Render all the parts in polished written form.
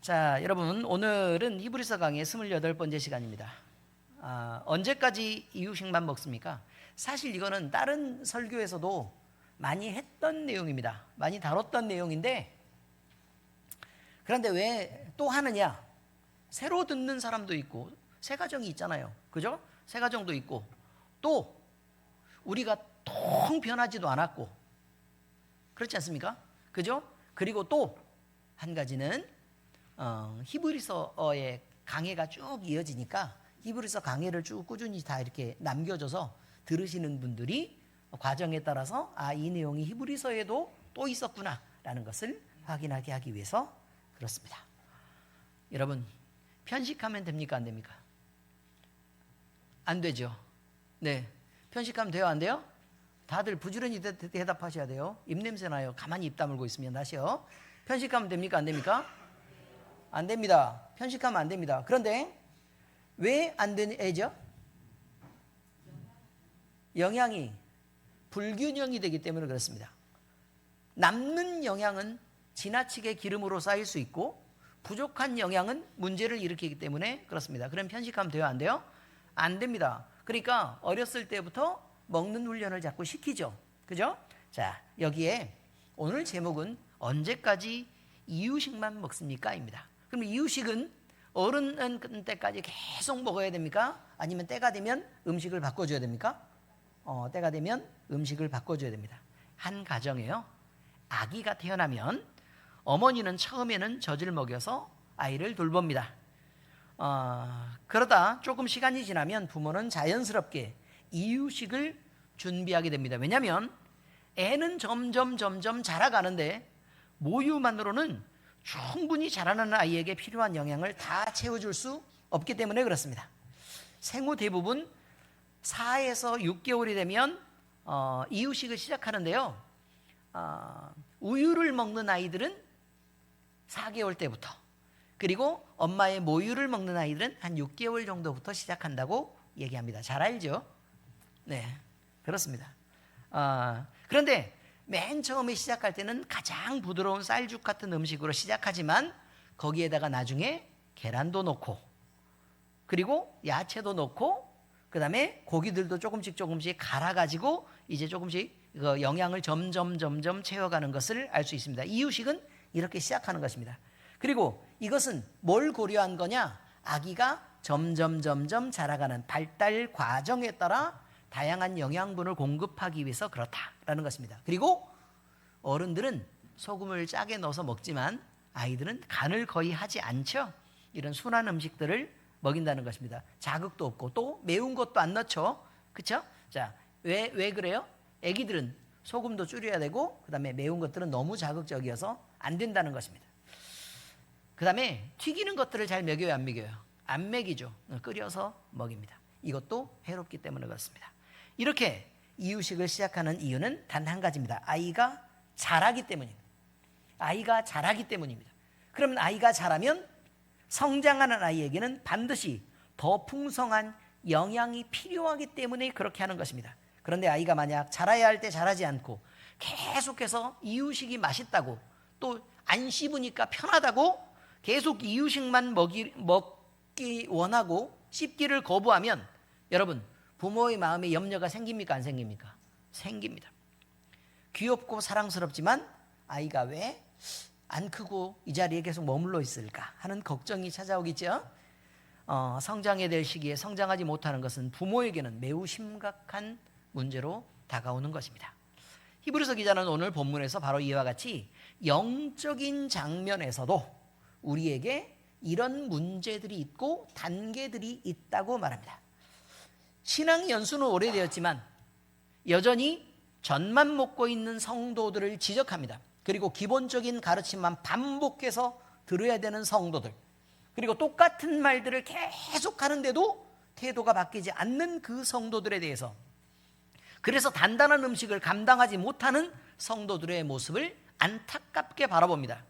자, 여러분, 오늘은 히브리서 강의 28번째 시간입니다. 언제까지 이유식만 먹습니까? 사실 이거는 다른 설교에서도 많이 했던 내용입니다. 많이 다뤘던 내용인데, 그런데 왜 또 하느냐? 새로 듣는 사람도 있고 새 가정이 있잖아요. 그죠? 새 가정도 있고 또 우리가 통 변하지도 않았고 그렇지 않습니까? 그죠? 그리고 또 한 가지는 히브리서의 강해가 쭉 이어지니까 히브리서 강해를 쭉 꾸준히 다 이렇게 남겨줘서 들으시는 분들이 과정에 따라서 이 내용이 히브리서에도 또 있었구나 라는 것을 확인하게 하기 위해서 그렇습니다. 여러분, 편식하면 됩니까? 안 됩니까? 안 되죠. 네, 편식하면 돼요? 안 돼요? 다들 부지런히 대답하셔야 돼요. 입냄새 나요. 가만히 입 다물고 있으면 다시요. 편식하면 됩니까? 안 됩니까? 안 됩니다. 편식하면 안 됩니다. 그런데 왜 안 되죠? 영양이 불균형이 되기 때문에 그렇습니다. 남는 영양은 지나치게 기름으로 쌓일 수 있고 부족한 영양은 문제를 일으키기 때문에 그렇습니다. 그럼 편식하면 돼요? 안 돼요? 안 됩니다. 그러니까 어렸을 때부터 먹는 훈련을 자꾸 시키죠. 그죠? 자, 여기에 오늘 제목은 언제까지 이유식만 먹습니까? 입니다. 그럼 이유식은 어른 때까지 계속 먹어야 됩니까? 아니면 때가 되면 음식을 바꿔줘야 됩니까? 때가 되면 음식을 바꿔줘야 됩니다. 한 가정에요, 아기가 태어나면 어머니는 처음에는 젖을 먹여서 아이를 돌봅니다. 그러다 조금 시간이 지나면 부모는 자연스럽게 이유식을 준비하게 됩니다. 왜냐하면 애는 점점 자라가는데 모유만으로는 충분히 자라는 아이에게 필요한 영양을 다 채워줄 수 없기 때문에 그렇습니다. 생후 대부분 4에서 6개월이 되면 이유식을 시작하는데요. 우유를 먹는 아이들은 4개월 때부터, 그리고 엄마의 모유를 먹는 아이들은 한 6개월 정도부터 시작한다고 얘기합니다. 잘 알죠? 네, 그렇습니다. 그런데 맨 처음에 시작할 때는 가장 부드러운 쌀죽 같은 음식으로 시작하지만 거기에다가 나중에 계란도 넣고 그리고 야채도 넣고 그 다음에 고기들도 조금씩 갈아가지고 이제 조금씩 영양을 점점 채워가는 것을 알 수 있습니다. 이유식은 이렇게 시작하는 것입니다. 그리고 이것은 뭘 고려한 거냐? 아기가 점점 자라가는 발달 과정에 따라 다양한 영양분을 공급하기 위해서 그렇다라는 것입니다. 그리고 어른들은 소금을 짜게 넣어서 먹지만 아이들은 간을 거의 하지 않죠. 이런 순한 음식들을 먹인다는 것입니다. 자극도 없고 또 매운 것도 안 넣죠. 그렇죠? 자, 왜 그래요? 아기들은 소금도 줄여야 되고 그 다음에 매운 것들은 너무 자극적이어서 안 된다는 것입니다. 그 다음에 튀기는 것들을 잘 먹여요? 안 먹여요? 안 먹이죠. 끓여서 먹입니다. 이것도 해롭기 때문에 그렇습니다. 이렇게 이유식을 시작하는 이유는 단 한 가지입니다. 아이가 자라기 때문입니다. 아이가 자라기 때문입니다. 그러면 아이가 자라면 성장하는 아이에게는 반드시 더 풍성한 영양이 필요하기 때문에 그렇게 하는 것입니다. 그런데 아이가 만약 자라야 할 때 자라지 않고 계속해서 이유식이 맛있다고 또 안 씹으니까 편하다고 계속 이유식만 먹기 원하고 씹기를 거부하면 여러분, 부모의 마음에 염려가 생깁니까? 안 생깁니까? 생깁니다. 귀엽고 사랑스럽지만 아이가 왜 안 크고 이 자리에 계속 머물러 있을까 하는 걱정이 찾아오겠죠. 성장해야 될 시기에 성장하지 못하는 것은 부모에게는 매우 심각한 문제로 다가오는 것입니다. 히브리서 기자는 오늘 본문에서 바로 이와 같이 영적인 장면에서도 우리에게 이런 문제들이 있고 단계들이 있다고 말합니다. 신앙 연수는 오래되었지만 여전히 젖만 먹고 있는 성도들을 지적합니다. 그리고 기본적인 가르침만 반복해서 들어야 되는 성도들, 그리고 똑같은 말들을 계속 하는데도 태도가 바뀌지 않는 그 성도들에 대해서, 그래서 단단한 음식을 감당하지 못하는 성도들의 모습을 안타깝게 바라봅니다.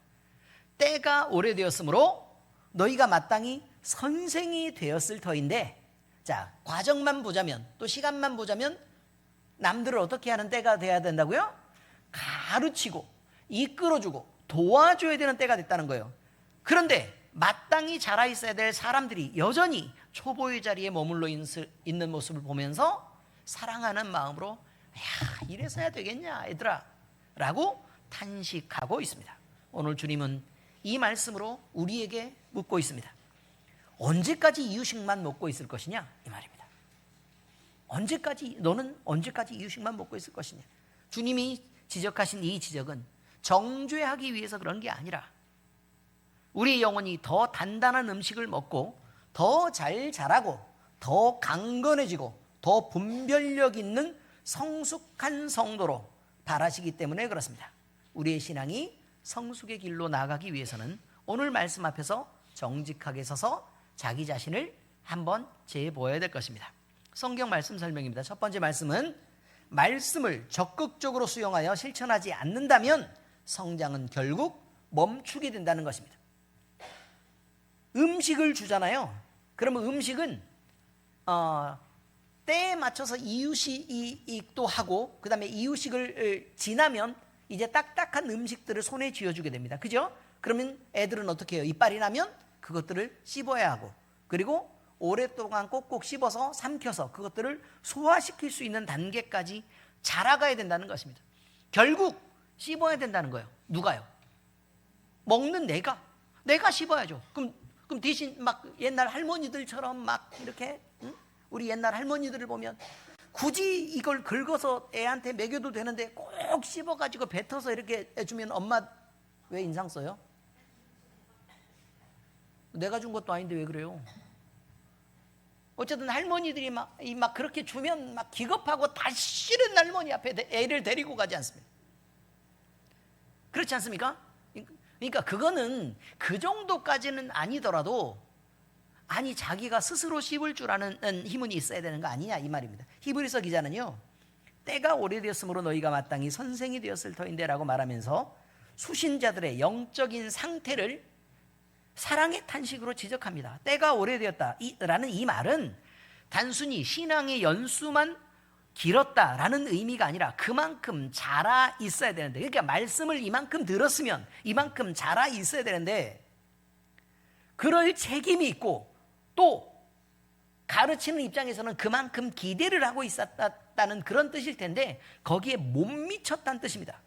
때가 오래되었으므로 너희가 마땅히 선생이 되었을 터인데, 자, 과정만 보자면 또 시간만 보자면 남들을 어떻게 하는 때가 돼야 된다고요? 가르치고 이끌어주고 도와줘야 되는 때가 됐다는 거예요. 그런데 마땅히 자라 있어야 될 사람들이 여전히 초보의 자리에 머물러 있는 모습을 보면서 사랑하는 마음으로 야, 이래서 해야 되겠냐 얘들아 라고 탄식하고 있습니다. 오늘 주님은 이 말씀으로 우리에게 묻고 있습니다. 언제까지 이유식만 먹고 있을 것이냐 이 말입니다. 너는 언제까지 이유식만 먹고 있을 것이냐. 주님이 지적하신 이 지적은 정죄하기 위해서 그런 게 아니라 우리 영혼이 더 단단한 음식을 먹고 더 잘 자라고 더 강건해지고 더 분별력 있는 성숙한 성도로 바라시기 때문에 그렇습니다. 우리의 신앙이 성숙의 길로 나아가기 위해서는 오늘 말씀 앞에서 정직하게 서서 자기 자신을 한번 재보아야 될 것입니다. 성경 말씀 설명입니다. 첫 번째 말씀은 말씀을 적극적으로 수용하여 실천하지 않는다면 성장은 결국 멈추게 된다는 것입니다. 음식을 주잖아요. 그러면 음식은 때에 맞춰서 이유식도 하고 그 다음에 이유식을 지나면 이제 딱딱한 음식들을 손에 쥐어주게 됩니다. 그죠? 그러면 애들은 어떻게 해요? 이빨이 나면 그것들을 씹어야 하고 그리고 오랫동안 꼭꼭 씹어서 삼켜서 그것들을 소화시킬 수 있는 단계까지 자라가야 된다는 것입니다. 결국 씹어야 된다는 거예요. 누가요? 먹는 내가 씹어야죠. 그럼 대신 막 옛날 할머니들처럼 막 이렇게 우리 옛날 할머니들을 보면 굳이 이걸 긁어서 애한테 먹여도 되는데 꼭 씹어가지고 뱉어서 이렇게 해주면 엄마 왜 인상 써요? 내가 준 것도 아닌데 왜 그래요? 어쨌든 할머니들이 막 그렇게 주면 막 기겁하고 다 싫은 할머니 앞에 애를 데리고 가지 않습니까? 그렇지 않습니까? 그러니까 그거는 그 정도까지는 아니더라도 아니 자기가 스스로 씹을 줄 아는 힘은 있어야 되는 거 아니냐 이 말입니다. 히브리서 기자는요, 때가 오래되었으므로 너희가 마땅히 선생이 되었을 터인데 라고 말하면서 수신자들의 영적인 상태를 사랑의 탄식으로 지적합니다. 때가 오래되었다라는 이 말은 단순히 신앙의 연수만 길었다라는 의미가 아니라 그만큼 자라 있어야 되는데, 그러니까 말씀을 이만큼 들었으면 이만큼 자라 있어야 되는데 그럴 책임이 있고 또 가르치는 입장에서는 그만큼 기대를 하고 있었다는 그런 뜻일 텐데 거기에 못 미쳤다는 뜻입니다.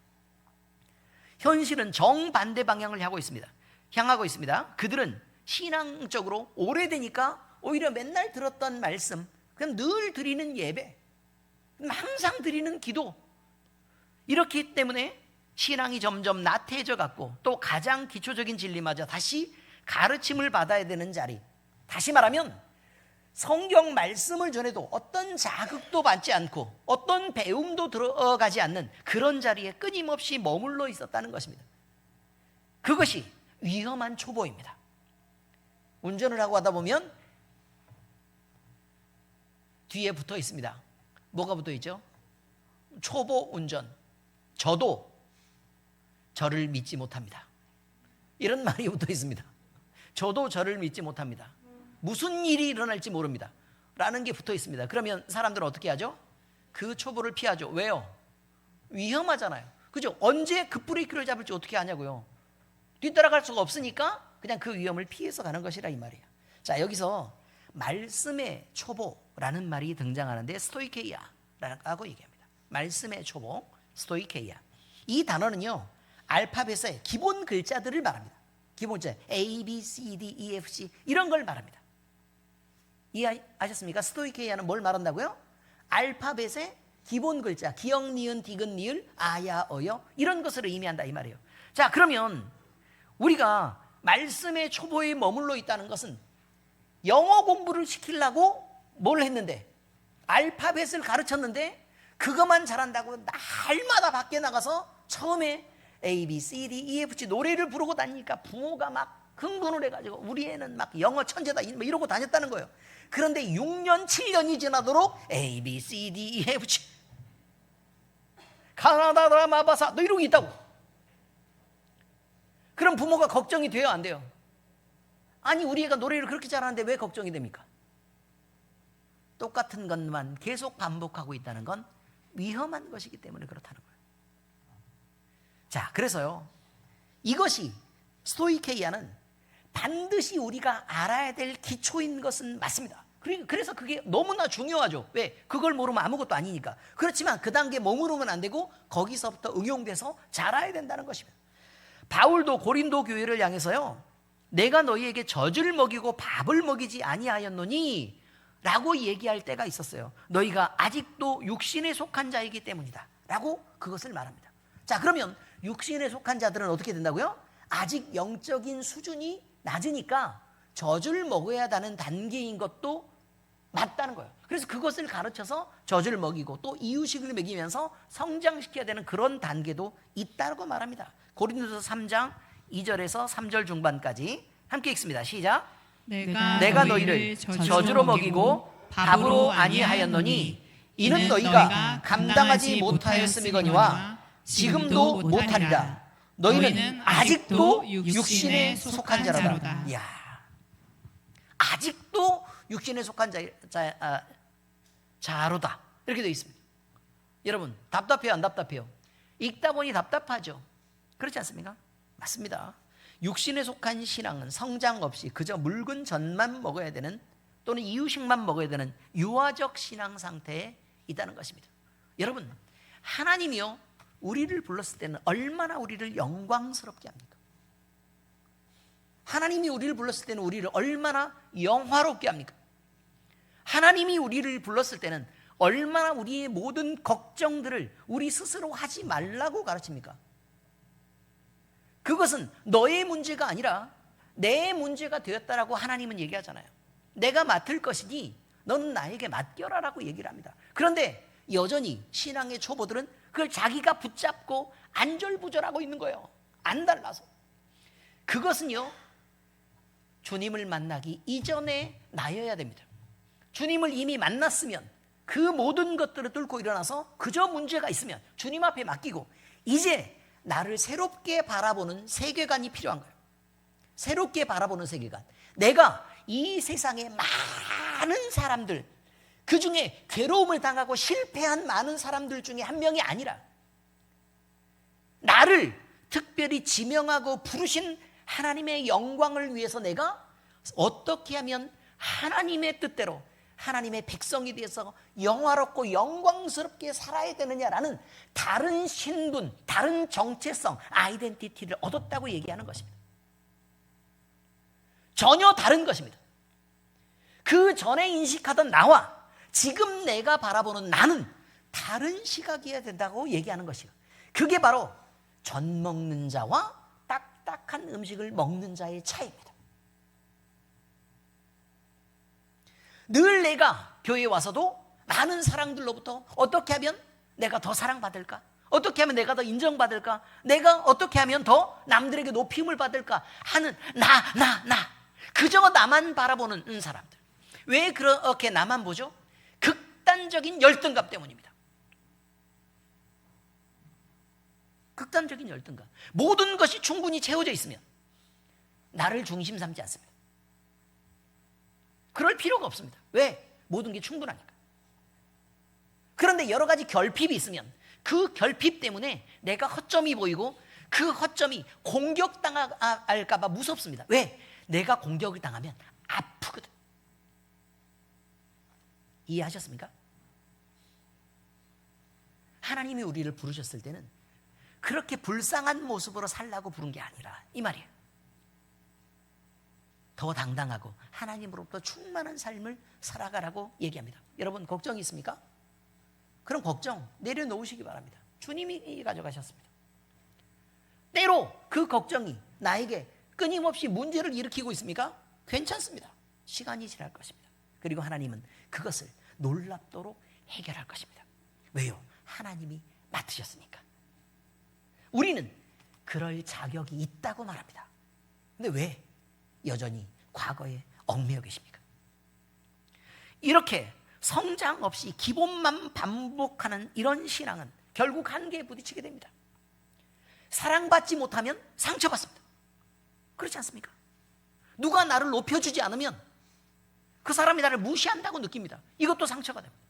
현실은 정반대 방향을 향하고 있습니다. 그들은 신앙적으로 오래되니까 오히려 맨날 들었던 말씀, 그냥 늘 드리는 예배, 항상 드리는 기도, 이렇기 때문에 신앙이 점점 나태해져 갔고 또 가장 기초적인 진리마저 다시 가르침을 받아야 되는 자리, 다시 말하면 성경 말씀을 전해도 어떤 자극도 받지 않고 어떤 배움도 들어가지 않는 그런 자리에 끊임없이 머물러 있었다는 것입니다. 그것이 위험한 초보입니다. 운전을 하고 하다 보면 뒤에 붙어 있습니다. 뭐가 붙어 있죠? 초보 운전. 저도 저를 믿지 못합니다. 이런 말이 붙어 있습니다. 저도 저를 믿지 못합니다. 무슨 일이 일어날지 모릅니다. 라는 게 붙어 있습니다. 그러면 사람들은 어떻게 하죠? 그 초보를 피하죠. 왜요? 위험하잖아요. 그죠? 언제 급브레이크를 잡을지 어떻게 아냐고요. 뒤따라갈 수가 없으니까 그냥 그 위험을 피해서 가는 것이라 이 말이에요. 자, 여기서 말씀의 초보라는 말이 등장하는데 스토이케이아라고 얘기합니다. 말씀의 초보, 스토이케이아. 이 단어는요, 알파벳의 기본 글자들을 말합니다. 기본 글자 A, B, C, D, E, F, C 이런 걸 말합니다. 이해하셨습니까? 스토이케이아는 뭘 말한다고요? 알파벳의 기본 글자, 기역, 니은, 디귿, 니을, 아야, 어여 이런 것을 의미한다 이 말이에요. 자, 그러면 우리가 말씀의 초보에 머물러 있다는 것은 영어 공부를 시키려고 뭘 했는데, 알파벳을 가르쳤는데 그것만 잘한다고 날마다 밖에 나가서 처음에 A, B, C, D, E, F, G 노래를 부르고 다니니까 부모가 막 흥분을 해가지고 우리 애는 막 영어 천재다 이러고 다녔다는 거예요. 그런데 6년, 7년이 지나도록 A, B, C, D, E, F, G 가나다, 마바사 너 이러고 있다고. 그럼 부모가 걱정이 돼요, 안 돼요? 아니 우리 애가 노래를 그렇게 잘하는데 왜 걱정이 됩니까? 똑같은 것만 계속 반복하고 있다는 건 위험한 것이기 때문에 그렇다는 거예요. 자, 그래서요, 이것이 스토이케이아는 반드시 우리가 알아야 될 기초인 것은 맞습니다. 그래서 그게 너무나 중요하죠. 왜? 그걸 모르면 아무것도 아니니까. 그렇지만 그 단계에 머무르면 안 되고 거기서부터 응용돼서 자라야 된다는 것입니다. 바울도 고린도 교회를 향해서요, 내가 너희에게 젖을 먹이고 밥을 먹이지 아니하였노니 라고 얘기할 때가 있었어요. 너희가 아직도 육신에 속한 자이기 때문이다 라고 그것을 말합니다. 자, 그러면 육신에 속한 자들은 어떻게 된다고요? 아직 영적인 수준이 낮으니까 젖을 먹어야 하는 단계인 것도 맞다는 거예요. 그래서 그것을 가르쳐서 젖을 먹이고 또 이유식을 먹이면서 성장시켜야 되는 그런 단계도 있다고 말합니다. 고린도서 3장 2절에서 3절 중반까지 함께 읽습니다. 시작. 내가 너희를 젖으로 먹이고 밥으로 아니하였노니 이는 너희가 감당하지 못하였음이거니와 지금도 못하리라. 너희는 아직도 육신에 속한 자로다. 이야, 아직도 육신에 속한 자로다 이렇게 되어 있습니다. 여러분, 답답해요, 안 답답해요? 읽다 보니 답답하죠. 그렇지 않습니까? 맞습니다. 육신에 속한 신앙은 성장 없이 그저 묽은 젖만 먹어야 되는, 또는 이유식만 먹어야 되는 유아적 신앙 상태에 있다는 것입니다. 여러분, 하나님이요, 우리를 불렀을 때는 얼마나 우리를 영광스럽게 합니까? 하나님이 우리를 불렀을 때는 우리를 얼마나 영화롭게 합니까? 하나님이 우리를 불렀을 때는 얼마나 우리의 모든 걱정들을 우리 스스로 하지 말라고 가르칩니까? 그것은 너의 문제가 아니라 내 문제가 되었다라고 하나님은 얘기하잖아요. 내가 맡을 것이니 너는 나에게 맡겨라라고 얘기를 합니다. 그런데 여전히 신앙의 초보들은 그걸 자기가 붙잡고 안절부절하고 있는 거예요. 안 달라서. 그것은요, 주님을 만나기 이전에 나여야 됩니다. 주님을 이미 만났으면 그 모든 것들을 뚫고 일어나서 그저 문제가 있으면 주님 앞에 맡기고 이제 나를 새롭게 바라보는 세계관이 필요한 거예요. 새롭게 바라보는 세계관. 내가 이 세상의 많은 사람들, 그 중에 괴로움을 당하고 실패한 많은 사람들 중에 한 명이 아니라 나를 특별히 지명하고 부르신 하나님의 영광을 위해서 내가 어떻게 하면 하나님의 뜻대로 하나님의 백성이 되어서 영화롭고 영광스럽게 살아야 되느냐라는 다른 신분, 다른 정체성, 아이덴티티를 얻었다고 얘기하는 것입니다. 전혀 다른 것입니다. 그 전에 인식하던 나와 지금 내가 바라보는 나는 다른 시각이어야 된다고 얘기하는 것이에요. 그게 바로 젖 먹는 자와 딱딱한 음식을 먹는 자의 차이입니다. 늘 내가 교회에 와서도 많은 사람들로부터 어떻게 하면 내가 더 사랑받을까? 어떻게 하면 내가 더 인정받을까? 내가 어떻게 하면 더 남들에게 높임을 받을까? 하는 나 그저 나만 바라보는 사람들. 왜 그렇게 나만 보죠? 극단적인 열등감 때문입니다. 극단적인 열등감. 모든 것이 충분히 채워져 있으면 나를 중심 삼지 않습니다. 그럴 필요가 없습니다. 왜? 모든 게 충분하니까. 그런데 여러 가지 결핍이 있으면 그 결핍 때문에 내가 허점이 보이고 그 허점이 공격당할까 봐 무섭습니다. 왜? 내가 공격을 당하면 아프거든. 이해하셨습니까? 하나님이 우리를 부르셨을 때는 그렇게 불쌍한 모습으로 살라고 부른 게 아니라 이 말이에요. 더 당당하고 하나님으로부터 충만한 삶을 살아가라고 얘기합니다. 여러분, 걱정이 있습니까? 그럼 걱정 내려놓으시기 바랍니다. 주님이 가져가셨습니다. 때로 그 걱정이 나에게 끊임없이 문제를 일으키고 있습니까? 괜찮습니다. 시간이 지날 것입니다. 그리고 하나님은 그것을 놀랍도록 해결할 것입니다. 왜요? 하나님이 맡으셨으니까. 우리는 그럴 자격이 있다고 말합니다. 근데 왜 여전히 과거에 얽매여 계십니까? 이렇게 성장 없이 기본만 반복하는 이런 신앙은 결국 한계에 부딪히게 됩니다. 사랑받지 못하면 상처받습니다. 그렇지 않습니까? 누가 나를 높여주지 않으면 그 사람이 나를 무시한다고 느낍니다. 이것도 상처가 됩니다.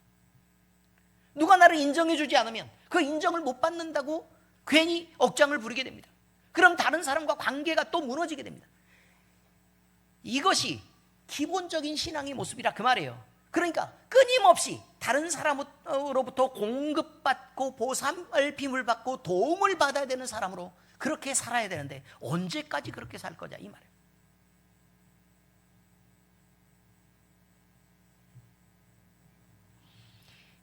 누가 나를 인정해주지 않으면 그 인정을 못 받는다고 괜히 억장을 부리게 됩니다. 그럼 다른 사람과 관계가 또 무너지게 됩니다. 이것이 기본적인 신앙의 모습이라 그 말이에요. 그러니까 끊임없이 다른 사람으로부터 공급받고 보상을 빔을 받고 도움을 받아야 되는 사람으로 그렇게 살아야 되는데 언제까지 그렇게 살 거냐 이 말이에요.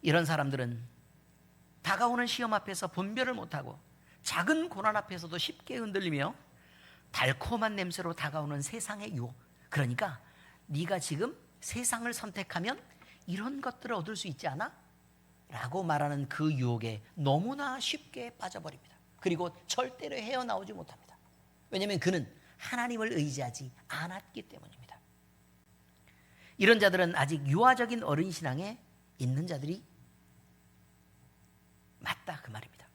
이런 사람들은 다가오는 시험 앞에서 분별을 못하고 작은 고난 앞에서도 쉽게 흔들리며 달콤한 냄새로 다가오는 세상의 유혹, 그러니까 네가 지금 세상을 선택하면 이런 것들을 얻을 수 있지 않아? 라고 말하는 그 유혹에 너무나 쉽게 빠져버립니다. 그리고 절대로 헤어나오지 못합니다. 왜냐하면 그는 하나님을 의지하지 않았기 때문입니다. 이런 자들은 아직 유아적인 어린 신앙에 있는 자들이 맞다 그 말입니다.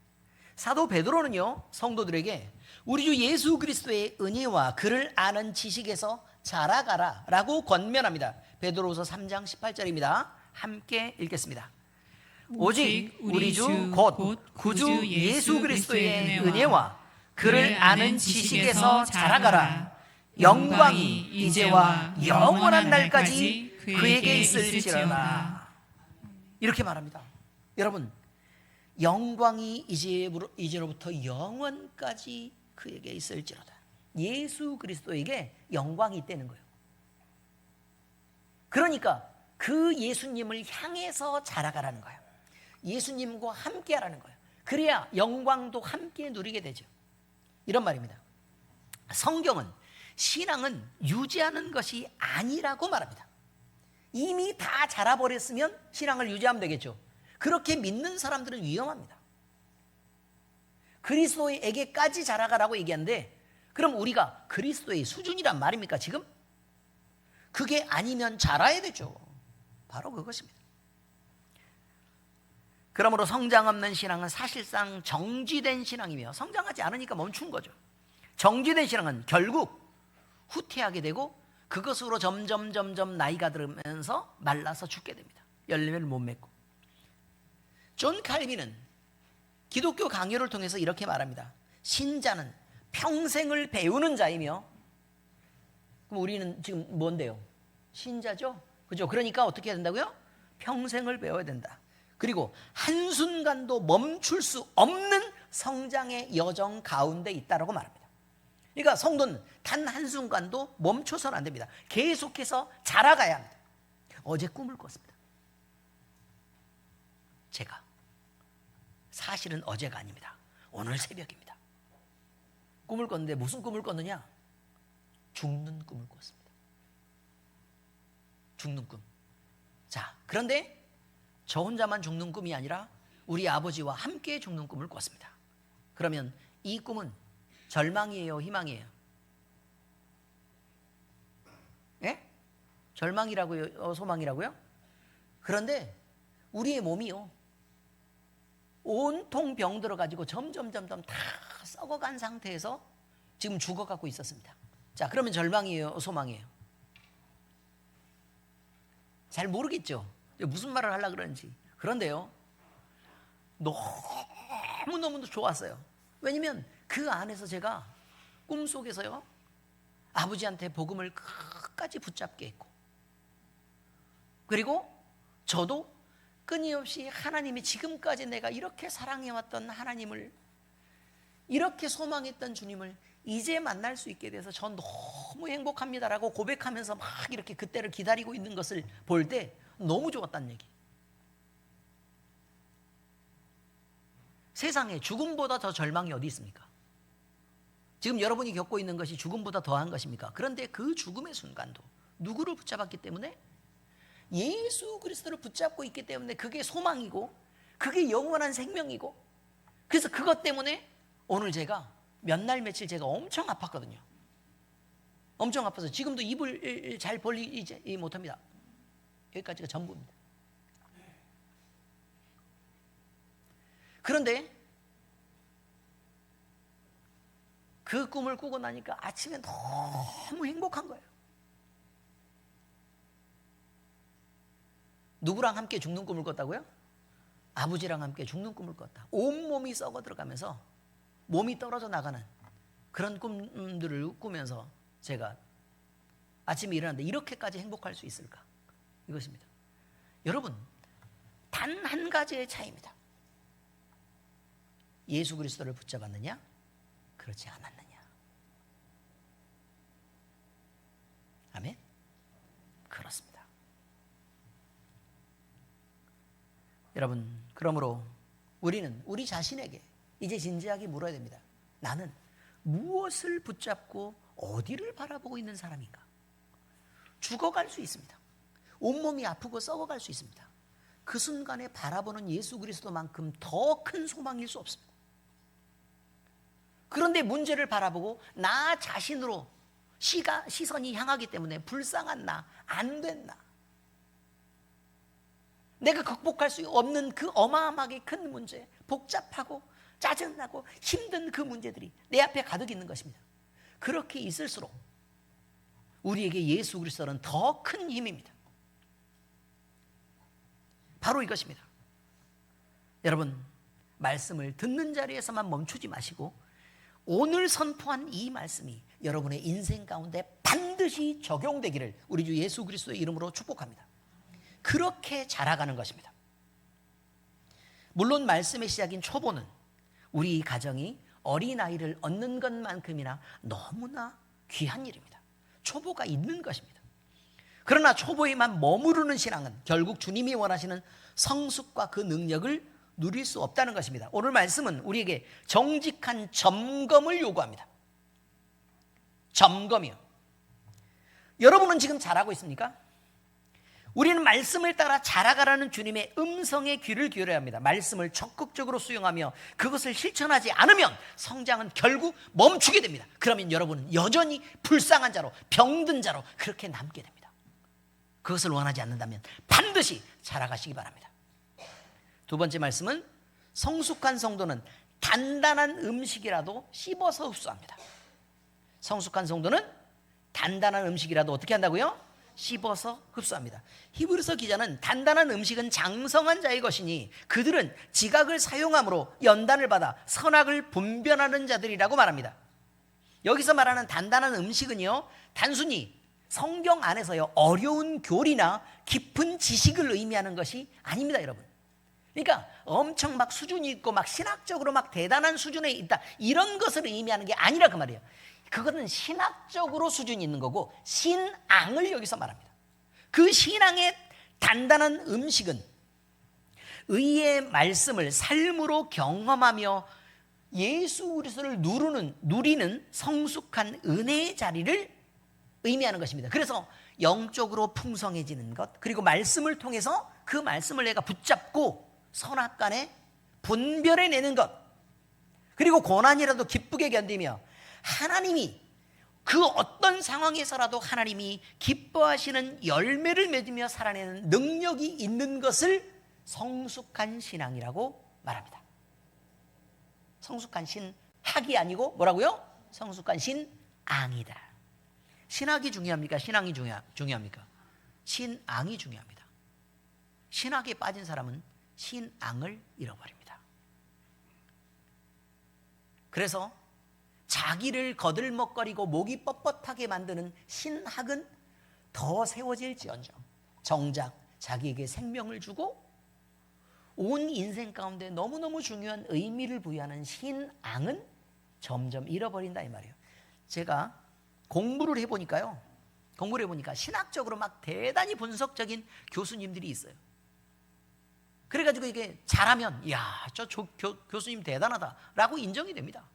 사도 베드로는요 성도들에게 우리 주 예수 그리스도의 은혜와 그를 아는 지식에서 자라가라 라고 권면합니다. 베드로후서 3장 18절입니다. 함께 읽겠습니다. 오직 우리 주 곧 구주 예수 그리스도의 은혜와 그를 아는 지식에서 자라가라. 영광이 이제와 영원한 날까지 그에게 있을지어다. 이렇게 말합니다. 여러분, 영광이 이제로부터 영원까지 그에게 있을지로다. 예수 그리스도에게 영광이 있다는 거예요. 그러니까 그 예수님을 향해서 자라가라는 거예요. 예수님과 함께 하라는 거예요. 그래야 영광도 함께 누리게 되죠. 이런 말입니다. 성경은 신앙은 유지하는 것이 아니라고 말합니다. 이미 다 자라버렸으면 신앙을 유지하면 되겠죠. 그렇게 믿는 사람들은 위험합니다. 그리스도에게까지 자라가라고 얘기하는데 그럼 우리가 그리스도의 수준이란 말입니까 지금? 그게 아니면 자라야 되죠. 바로 그것입니다. 그러므로 성장 없는 신앙은 사실상 정지된 신앙이며 성장하지 않으니까 멈춘 거죠. 정지된 신앙은 결국 후퇴하게 되고 그것으로 점점 나이가 들면서 말라서 죽게 됩니다. 열매를 못 맺고. 존 칼빈은 기독교 강요를 통해서 이렇게 말합니다. 신자는 평생을 배우는 자이며, 그럼 우리는 지금 뭔데요? 신자죠? 그죠? 그러니까 어떻게 해야 된다고요? 평생을 배워야 된다. 그리고 한순간도 멈출 수 없는 성장의 여정 가운데 있다라고 말합니다. 그러니까 성도는 단 한순간도 멈춰서는 안 됩니다. 계속해서 자라가야 합니다. 어제 꿈을 꿨습니다. 제가 사실은 어제가 아닙니다. 오늘 새벽입니다. 꿈을 꿨는데 무슨 꿈을 꿨느냐? 죽는 꿈을 꿨습니다. 죽는 꿈. 자, 그런데 저 혼자만 죽는 꿈이 아니라 우리 아버지와 함께 죽는 꿈을 꿨습니다. 그러면 이 꿈은 절망이에요, 희망이에요? 예? 절망이라고요, 소망이라고요? 그런데 우리의 몸이요, 온통 병들어가지고 점점 다 썩어간 상태에서 지금 죽어가고 있었습니다. 자, 그러면 절망이에요, 소망이에요? 잘 모르겠죠. 무슨 말을 하려고 그러는지. 그런데요, 너무너무 좋았어요. 왜냐면 그 안에서 제가 꿈속에서요 아버지한테 복음을 끝까지 붙잡게 했고, 그리고 저도 끊임없이 하나님이 지금까지 내가 이렇게 사랑해왔던 하나님을, 이렇게 소망했던 주님을 이제 만날 수 있게 돼서 전 너무 행복합니다라고 고백하면서 막 이렇게 그때를 기다리고 있는 것을 볼 때 너무 좋았다는 얘기. 세상에 죽음보다 더 절망이 어디 있습니까? 지금 여러분이 겪고 있는 것이 죽음보다 더한 것입니까? 그런데 그 죽음의 순간도 누구를 붙잡았기 때문에? 예수 그리스도를 붙잡고 있기 때문에 그게 소망이고 그게 영원한 생명이고, 그래서 그것 때문에 오늘 제가 몇 날 며칠 제가 엄청 아팠거든요. 엄청 아파서 지금도 입을 잘 벌리지 못합니다. 여기까지가 전부입니다. 그런데 그 꿈을 꾸고 나니까 아침에 너무 행복한 거예요. 누구랑 함께 죽는 꿈을 꿨다고요? 아버지랑 함께 죽는 꿈을 꿨다. 온몸이 썩어 들어가면서 몸이 떨어져 나가는 그런 꿈들을 꾸면서 제가 아침에 일어났는데 이렇게까지 행복할 수 있을까? 이것입니다. 여러분, 단 한 가지의 차이입니다. 예수 그리스도를 붙잡았느냐? 그렇지 않았느냐? 아멘? 그렇습니다. 여러분, 그러므로 우리는 우리 자신에게 이제 진지하게 물어야 됩니다. 나는 무엇을 붙잡고 어디를 바라보고 있는 사람인가? 죽어갈 수 있습니다. 온몸이 아프고 썩어갈 수 있습니다. 그 순간에 바라보는 예수 그리스도만큼 더 큰 소망일 수 없습니다. 그런데 문제를 바라보고 나 자신으로 시선이 향하기 때문에 불쌍한 나, 안 된 나, 내가 극복할 수 없는 그 어마어마하게 큰 문제, 복잡하고 짜증나고 힘든 그 문제들이 내 앞에 가득 있는 것입니다. 그렇게 있을수록 우리에게 예수 그리스도는 더 큰 힘입니다. 바로 이것입니다. 여러분, 말씀을 듣는 자리에서만 멈추지 마시고 오늘 선포한 이 말씀이 여러분의 인생 가운데 반드시 적용되기를 우리 주 예수 그리스도의 이름으로 축복합니다. 그렇게 자라가는 것입니다. 물론 말씀의 시작인 초보는 우리 가정이 어린아이를 얻는 것만큼이나 너무나 귀한 일입니다. 초보가 있는 것입니다. 그러나 초보에만 머무르는 신앙은 결국 주님이 원하시는 성숙과 그 능력을 누릴 수 없다는 것입니다. 오늘 말씀은 우리에게 정직한 점검을 요구합니다. 점검이요. 여러분은 지금 잘하고 있습니까? 우리는 말씀을 따라 자라가라는 주님의 음성에 귀를 기울여야 합니다. 말씀을 적극적으로 수용하며 그것을 실천하지 않으면 성장은 결국 멈추게 됩니다. 그러면 여러분은 여전히 불쌍한 자로, 병든 자로 그렇게 남게 됩니다. 그것을 원하지 않는다면 반드시 자라가시기 바랍니다. 두 번째 말씀은 성숙한 성도는 단단한 음식이라도 씹어서 흡수합니다. 성숙한 성도는 단단한 음식이라도 어떻게 한다고요? 씹어서 흡수합니다. 히브리서 기자는 단단한 음식은 장성한 자의 것이니 그들은 지각을 사용함으로 연단을 받아 선악을 분별하는 자들이라고 말합니다. 여기서 말하는 단단한 음식은요, 단순히 성경 안에서요 어려운 교리나 깊은 지식을 의미하는 것이 아닙니다, 여러분. 그러니까 엄청 막 수준이 있고 막 신학적으로 막 대단한 수준에 있다, 이런 것을 의미하는 게 아니라 그 말이에요. 그것은 신학적으로 수준이 있는 거고 신앙을 여기서 말합니다. 그 신앙의 단단한 음식은 의의 말씀을 삶으로 경험하며 예수 그리스도를 누리는 성숙한 은혜의 자리를 의미하는 것입니다. 그래서 영적으로 풍성해지는 것, 그리고 말씀을 통해서 그 말씀을 내가 붙잡고 선악간에 분별해내는 것, 그리고 고난이라도 기쁘게 견디며 하나님이 그 어떤 상황에서라도 하나님이 기뻐하시는 열매를 맺으며 살아내는 능력이 있는 것을 성숙한 신앙이라고 말합니다. 성숙한 신학이 아니고 뭐라고요? 성숙한 신앙이다. 신학이 중요합니까? 신앙이 중요합니까? 신앙이 중요합니다. 신학에 빠진 사람은 신앙을 잃어버립니다. 그래서 자기를 거들먹거리고 목이 뻣뻣하게 만드는 신학은 더 세워질지언정 정작 자기에게 생명을 주고 온 인생 가운데 너무너무 중요한 의미를 부여하는 신앙은 점점 잃어버린다, 이 말이에요. 제가 공부를 해보니까 신학적으로 막 대단히 분석적인 교수님들이 있어요. 그래가지고 이게 잘하면 야, 저 교수님 대단하다라고 인정이 됩니다.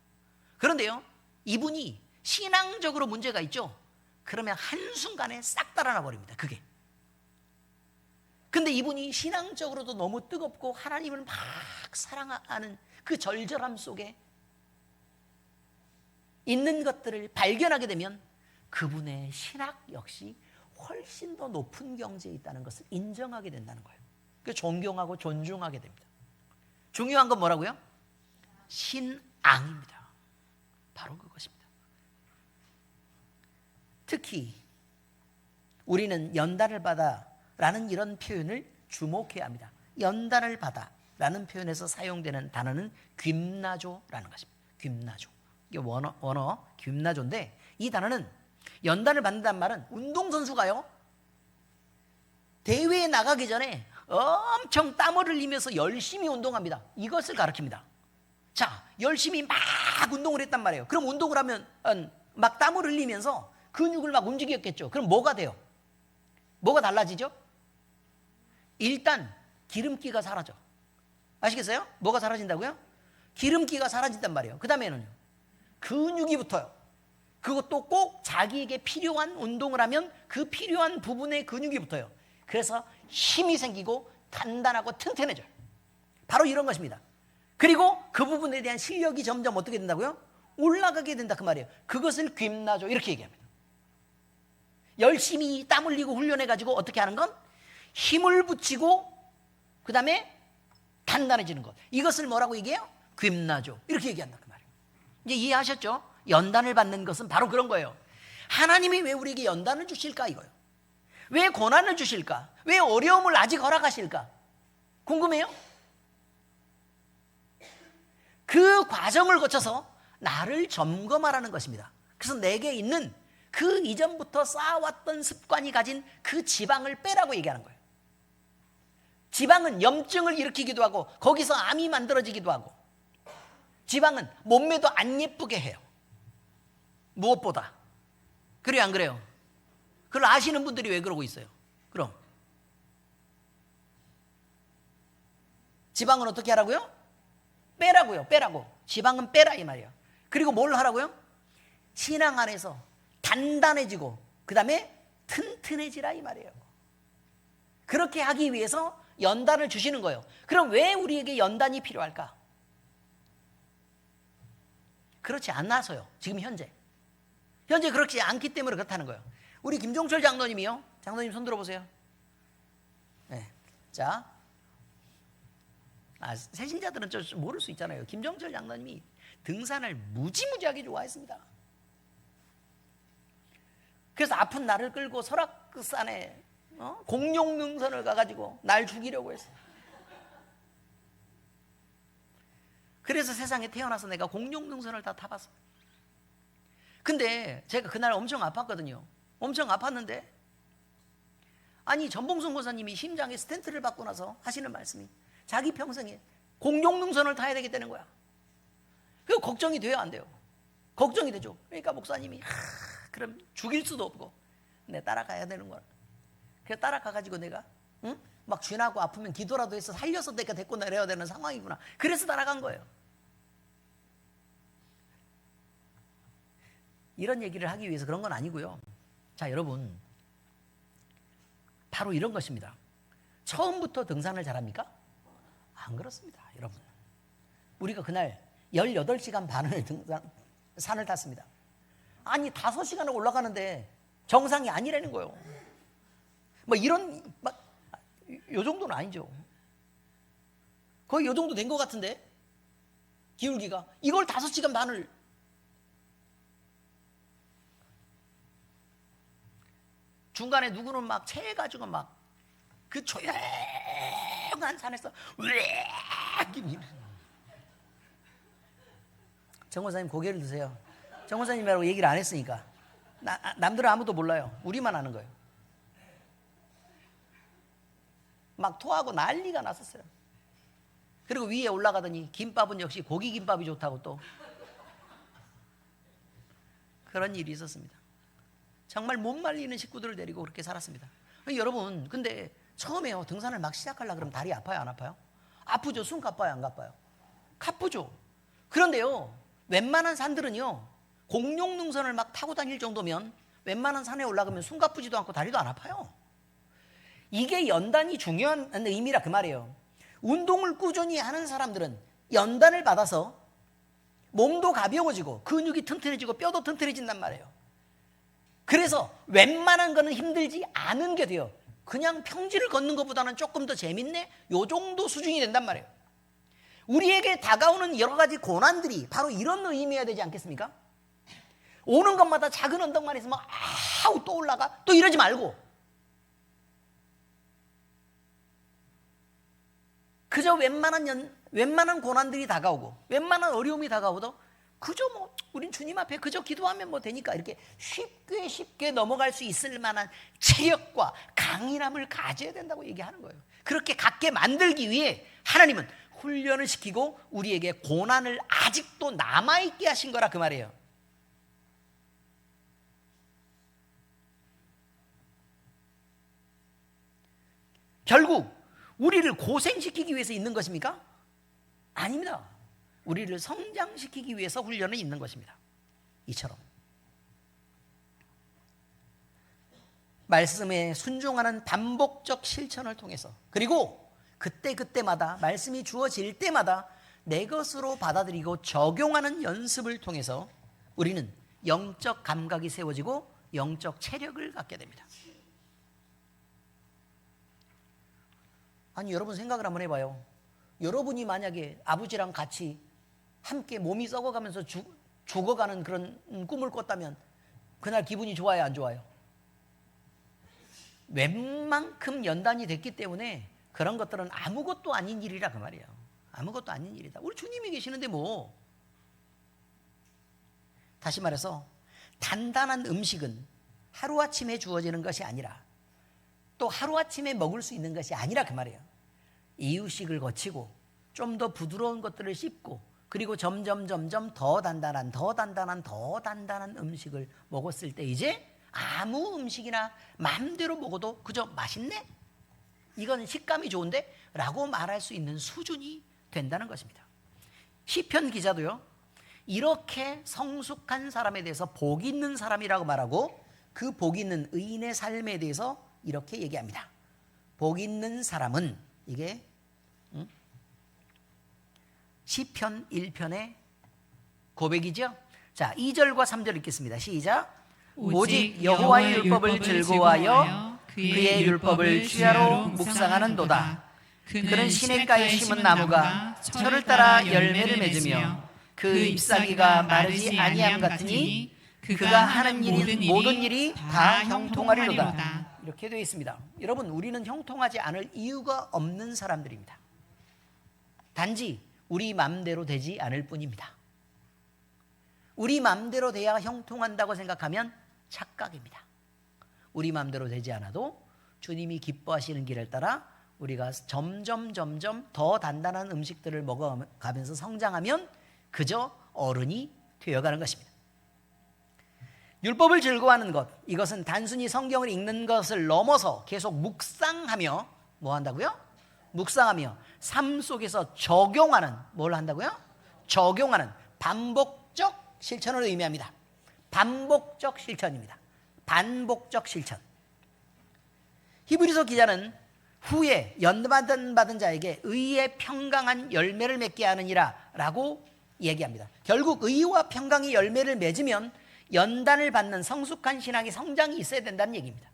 그런데요, 이분이 신앙적으로 문제가 있죠. 그러면 한순간에 싹 달아나 버립니다. 그게. 근데 이분이 신앙적으로도 너무 뜨겁고 하나님을 막 사랑하는 그 절절함 속에 있는 것들을 발견하게 되면 그분의 신학 역시 훨씬 더 높은 경지에 있다는 것을 인정하게 된다는 거예요. 그 존경하고 존중하게 됩니다. 중요한 건 뭐라고요? 신앙입니다. 바로 그것입니다. 특히 우리는 연단을 받아라는 이런 표현을 주목해야 합니다. 연단을 받아라는 표현에서 사용되는 단어는 그나조라는 것입니다. 그나조. 이게 원어 그나조인데 이 단어는 연단을 받는다는 말은 운동선수가요, 대회에 나가기 전에 엄청 땀을 흘리면서 열심히 운동합니다. 이것을 가르칩니다. 자, 열심히 막 운동을 했단 말이에요. 그럼 운동을 하면 막 땀을 흘리면서 근육을 막 움직였겠죠. 그럼 뭐가 돼요? 뭐가 달라지죠? 일단 기름기가 사라져. 아시겠어요? 뭐가 사라진다고요? 기름기가 사라진단 말이에요. 그 다음에는 근육이 붙어요. 그것도 꼭 자기에게 필요한 운동을 하면 그 필요한 부분에 근육이 붙어요. 그래서 힘이 생기고 단단하고 튼튼해져요. 바로 이런 것입니다. 그리고 그 부분에 대한 실력이 점점 어떻게 된다고요? 올라가게 된다 그 말이에요. 그것을 귀임나죠 이렇게 얘기합니다. 열심히 땀 흘리고 훈련해가지고 어떻게 하는 건? 힘을 붙이고 그 다음에 단단해지는 것. 이것을 뭐라고 얘기해요? 귀임나죠 이렇게 얘기한다 그 말이에요. 이제 이해하셨죠? 연단을 받는 것은 바로 그런 거예요. 하나님이 왜 우리에게 연단을 주실까 이거예요. 왜 고난을 주실까? 왜 어려움을 아직 허락하실까? 궁금해요? 그 과정을 거쳐서 나를 점검하라는 것입니다. 그래서 내게 있는 그 이전부터 쌓아왔던 습관이 가진 그 지방을 빼라고 얘기하는 거예요. 지방은 염증을 일으키기도 하고 거기서 암이 만들어지기도 하고, 지방은 몸매도 안 예쁘게 해요. 무엇보다. 그래요 안 그래요? 그걸 아시는 분들이 왜 그러고 있어요? 그럼 지방은 어떻게 하라고요? 빼라고요. 빼라고. 지방은 빼라 이 말이에요. 그리고 뭘 하라고요? 신앙 안에서 단단해지고 그 다음에 튼튼해지라 이 말이에요. 그렇게 하기 위해서 연단을 주시는 거예요. 그럼 왜 우리에게 연단이 필요할까? 그렇지 않아서요. 지금 현재 그렇지 않기 때문에 그렇다는 거예요. 우리 김종철 장로님이요. 장로님 손 들어보세요. 네. 자, 새신자들은 좀 모를 수 있잖아요. 김종철 장로님이 등산을 무지무지하게 좋아했습니다. 그래서 아픈 나를 끌고 설악산에 공룡능선을 가가지고 날 죽이려고 했어요. 그래서 세상에 태어나서 내가 공룡능선을 다 타봤어요. 근데 제가 그날 엄청 아팠거든요. 엄청 아팠는데 아니 전봉순 고사님이 심장에 스텐트를 받고 나서 하시는 말씀이 자기 평생에 공룡능선을 타야 되겠다는 거야. 그거 걱정이 돼요 안 돼요? 걱정이 되죠. 그러니까 목사님이 그럼 죽일 수도 없고 내 따라가야 되는 거야. 그래서 따라가가지고 내가 막 쥐나고 아프면 기도라도 해서 살려서 내가 데리고 내려야 되는 상황이구나. 그래서 따라간 거예요. 이런 얘기를 하기 위해서 그런 건 아니고요. 자, 여러분, 바로 이런 것입니다. 처음부터 등산을 잘합니까? 안 그렇습니다, 여러분. 우리가 그날 18시간 반을 산을 탔습니다. 아니 5시간을 올라가는데 정상이 아니라는 거예요. 뭐 이런 요 정도는 아니죠. 거의 요 정도 된 것 같은데 기울기가 이걸 5시간 반을 중간에 누구는 막 체해가지고 막 그 조용한 산에서 정원사님 고개를 드세요. 정원사님이라고 얘기를 안 했으니까 남들은 아무도 몰라요. 우리만 아는 거예요. 막 토하고 난리가 났었어요. 그리고 위에 올라가더니 김밥은 역시 고기 김밥이 좋다고 또 그런 일이 있었습니다. 정말 못 말리는 식구들을 데리고 그렇게 살았습니다. 여러분, 근데 처음에요 등산을 막 시작하려고 그러면 다리 아파요 안 아파요? 아프죠. 숨 가빠요 안 가빠요? 가쁘죠. 그런데요 웬만한 산들은요 공룡능선을 막 타고 다닐 정도면 웬만한 산에 올라가면 숨 가쁘지도 않고 다리도 안 아파요. 이게 연단이 중요한 의미라 그 말이에요. 운동을 꾸준히 하는 사람들은 연단을 받아서 몸도 가벼워지고 근육이 튼튼해지고 뼈도 튼튼해진단 말이에요. 그래서 웬만한 거는 힘들지 않은 게 돼요. 그냥 평지를 걷는 것보다는 조금 더 재밌네? 요 정도 수준이 된단 말이에요. 우리에게 다가오는 여러 가지 고난들이 바로 이런 의미여야 되지 않겠습니까? 오는 것마다 작은 언덕만 있으면 아우 또 올라가? 또 이러지 말고 그저 웬만한 고난들이 다가오고 웬만한 어려움이 다가오도 그저 뭐 우린 주님 앞에 그저 기도하면 뭐 되니까 이렇게 쉽게 넘어갈 수 있을 만한 체력과 강인함을 가져야 된다고 얘기하는 거예요. 그렇게 갖게 만들기 위해 하나님은 훈련을 시키고 우리에게 고난을 아직도 남아있게 하신 거라 그 말이에요. 결국 우리를 고생시키기 위해서 있는 것입니까? 아닙니다. 우리를 성장시키기 위해서 훈련은 있는 것입니다. 이처럼 말씀에 순종하는 반복적 실천을 통해서, 그리고 그때마다 말씀이 주어질 때마다 내 것으로 받아들이고 적용하는 연습을 통해서 우리는 영적 감각이 세워지고 영적 체력을 갖게 됩니다. 아니, 여러분 생각을 한번 해봐요. 여러분이 만약에 아버지랑 같이 함께 몸이 썩어가면서 죽어가는 그런 꿈을 꿨다면 그날 기분이 좋아요, 안 좋아요? 웬만큼 연단이 됐기 때문에 그런 것들은 아무것도 아닌 일이라 그 말이에요. 아무것도 아닌 일이다. 우리 주님이 계시는데 뭐. 다시 말해서 단단한 음식은 하루아침에 주어지는 것이 아니라, 또 하루아침에 먹을 수 있는 것이 아니라 그 말이에요. 이유식을 거치고 좀 더 부드러운 것들을 씹고, 그리고 점점 더 단단한 음식을 먹었을 때 이제 아무 음식이나 마음대로 먹어도 그저 맛있네? 이건 식감이 좋은데? 라고 말할 수 있는 수준이 된다는 것입니다. 시편 기자도요, 이렇게 성숙한 사람에 대해서 복 있는 사람이라고 말하고 그 복 있는 의인의 삶에 대해서 이렇게 얘기합니다. 복 있는 사람은, 이게 시편 1편의 고백이죠. 자, 2절과 3절 읽겠습니다. 시작. 오직 여호와의 율법을 즐거워하여 그의 율법을 주야로 묵상하는도다. 그는 시냇가에 심은 나무가 철을 따라 열매를 맺으며 그 잎사귀가 마르지 아니함 같으니 그가 하는 모든 일이 다 형통하리로다. 이렇게 되어 있습니다. 여러분, 우리는 형통하지 않을 이유가 없는 사람들입니다. 단지 우리 마음대로 되지 않을 뿐입니다. 우리 마음대로 돼야 형통한다고 생각하면 착각입니다. 우리 마음대로 되지 않아도 주님이 기뻐하시는 길을 따라 우리가 점점 더 단단한 음식들을 먹어가면서 성장하면 그저 어른이 되어가는 것입니다. 율법을 즐거워하는 것, 이것은 단순히 성경을 읽는 것을 넘어서 계속 묵상하며, 뭐 한다고요? 묵상하며 삶 속에서 적용하는, 뭘 한다고요? 적용하는 반복적 실천을 의미합니다. 반복적 실천입니다. 반복적 실천. 히브리서 기자는 후에 연받은 자에게 의의 평강한 열매를 맺게 하느니라 라고 얘기합니다. 결국 의와 평강이 열매를 맺으면 연단을 받는 성숙한 신앙의 성장이 있어야 된다는 얘기입니다.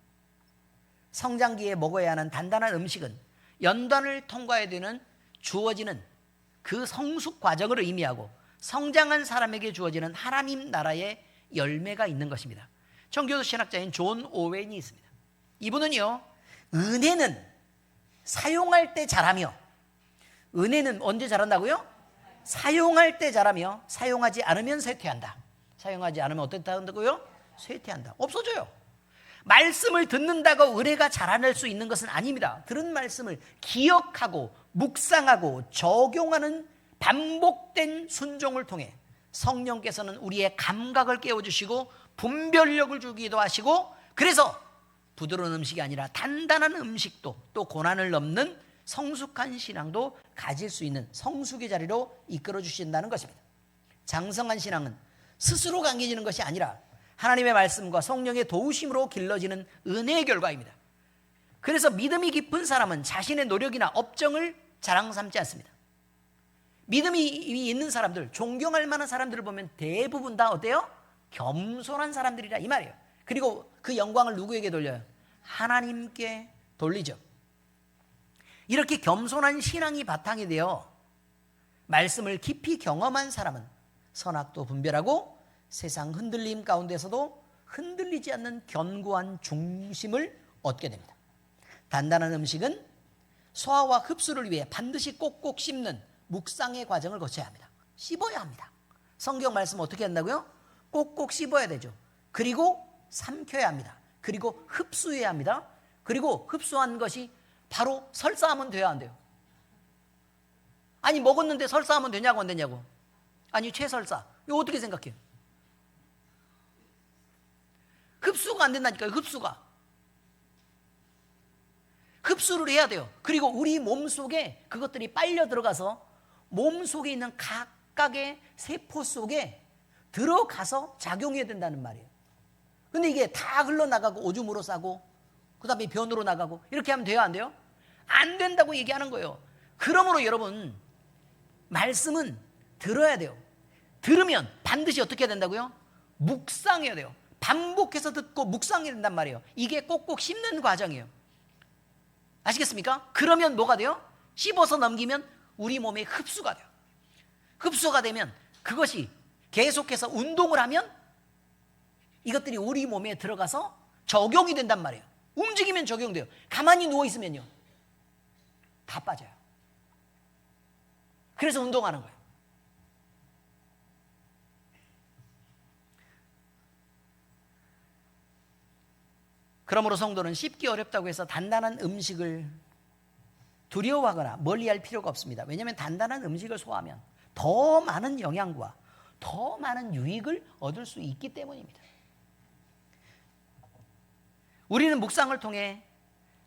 성장기에 먹어야 하는 단단한 음식은 연단을 통과해야 되는 주어지는 그 성숙 과정을 의미하고 성장한 사람에게 주어지는 하나님 나라의 열매가 있는 것입니다. 청교도 신학자인 존 오웬이 있습니다. 이분은요, 은혜는 사용할 때 자라며, 은혜는 언제 자란다고요? 사용할 때 자라며 사용하지 않으면 쇠퇴한다. 사용하지 않으면 어떻다고요? 쇠퇴한다. 없어져요. 말씀을 듣는다고 은혜가 자라날 수 있는 것은 아닙니다. 들은 말씀을 기억하고 묵상하고 적용하는 반복된 순종을 통해 성령께서는 우리의 감각을 깨워주시고 분별력을 주기도 하시고, 그래서 부드러운 음식이 아니라 단단한 음식도, 또 고난을 넘는 성숙한 신앙도 가질 수 있는 성숙의 자리로 이끌어 주신다는 것입니다. 장성한 신앙은 스스로 강해지는 것이 아니라 하나님의 말씀과 성령의 도우심으로 길러지는 은혜의 결과입니다. 그래서 믿음이 깊은 사람은 자신의 노력이나 업적을 자랑 삼지 않습니다. 믿음이 있는 사람들, 존경할 만한 사람들을 보면 대부분 다 어때요? 겸손한 사람들이라 이 말이에요. 그리고 그 영광을 누구에게 돌려요? 하나님께 돌리죠. 이렇게 겸손한 신앙이 바탕이 되어 말씀을 깊이 경험한 사람은 선악도 분별하고 세상 흔들림 가운데서도 흔들리지 않는 견고한 중심을 얻게 됩니다. 단단한 음식은 소화와 흡수를 위해 반드시 꼭꼭 씹는 묵상의 과정을 거쳐야 합니다. 씹어야 합니다. 성경 말씀 어떻게 한다고요? 꼭꼭 씹어야 되죠. 그리고 삼켜야 합니다. 그리고 흡수해야 합니다. 그리고 흡수한 것이 바로 설사하면 돼야 안 돼요? 아니 먹었는데 설사하면 되냐고 안 되냐고. 아니 최설사 이거 어떻게 생각해요? 흡수가 안 된다니까요. 흡수를 해야 돼요. 그리고 우리 몸속에 그것들이 빨려 들어가서 몸속에 있는 각각의 세포 속에 들어가서 작용해야 된다는 말이에요. 근데 이게 다 흘러나가고 오줌으로 싸고 그 다음에 변으로 나가고 이렇게 하면 돼요 안 돼요? 안 된다고 얘기하는 거예요. 그러므로 여러분 말씀은 들어야 돼요. 들으면 반드시 어떻게 해야 된다고요? 묵상해야 돼요. 반복해서 듣고 묵상해야 된단 말이에요. 이게 꼭꼭 씹는 과정이에요. 아시겠습니까? 그러면 뭐가 돼요? 씹어서 넘기면 우리 몸에 흡수가 돼요. 흡수가 되면 그것이 계속해서 운동을 하면 이것들이 우리 몸에 들어가서 적용이 된단 말이에요. 움직이면 적용돼요. 가만히 누워있으면요 다 빠져요. 그래서 운동하는 거예요. 그러므로 성도는 씹기 어렵다고 해서 단단한 음식을 두려워하거나 멀리할 필요가 없습니다. 왜냐하면 단단한 음식을 소화하면 더 많은 영양과 더 많은 유익을 얻을 수 있기 때문입니다. 우리는 묵상을 통해